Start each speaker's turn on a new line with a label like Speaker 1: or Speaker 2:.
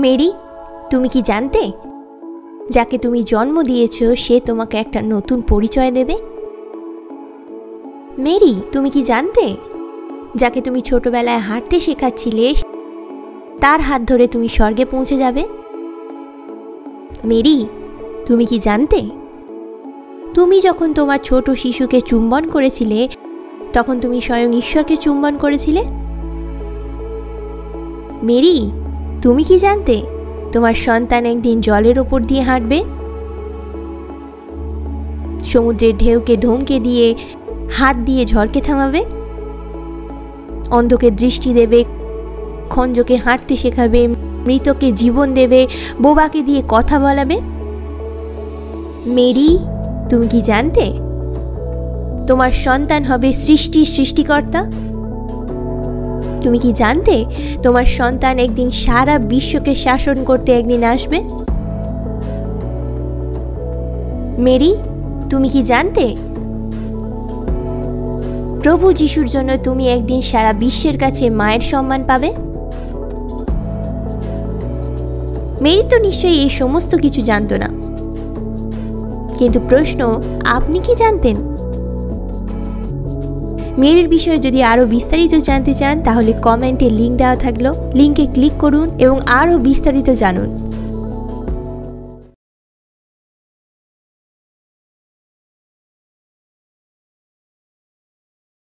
Speaker 1: Mary, তুমি কি জানতে যাকে তুমি জন্ম দিয়েছো সে তোমাকে একটা নতুন পরিচয় দেবে? মেরি, তুমি কি জানতে যাকে তুমি ছোটবেলায় হাঁটতে শেখাচ্ছিলে তার হাত ধরে তুমি স্বর্গে পৌঁছে যাবে? মেরি, তুমি কি জানতে তুমি যখন তোমার ছোট শিশুকে চুম্বন করেছিলে তখন তুমি স্বয়ং ঈশ্বরকে চুম্বন করেছিলে? মেরি, তুমি কি জানতে তোমার সন্তান একদিন জলের ওপর দিয়ে হাঁটবে, সমুদ্রের ঢেউকে ধমকে দিয়ে হাত দিয়ে ঝড়কে থামাবে, অন্ধকে দৃষ্টি দেবে, খঞ্জকে হাঁটতে শেখাবে, মৃতকে জীবন দেবে, বোবাকে দিয়ে কথা বলাবে? মেরি, তুমি কি জানতে তোমার সন্তান হবে সৃষ্টির সৃষ্টিকর্তা? তুমি কি জানতে তোমার সন্তান একদিন সারা বিশ্বকে শাসন করতে একদিন আসবে? মেরি, তুমি কি জানতে প্রভু যিশুর জন্য তুমি একদিন সারা বিশ্বের কাছে মায়ের সম্মান পাবে? মেরি তো নিশ্চয়ই এই সমস্ত কিছু জানতো না, কিন্তু প্রশ্ন, আপনি কি জানতেন? মেরির বিষয়ে যদি আরও বিস্তারিত জানতে চান তাহলে কমেন্টে লিঙ্ক দেওয়া থাকলো, লিঙ্কে ক্লিক করুন এবং আরও বিস্তারিত জানুন।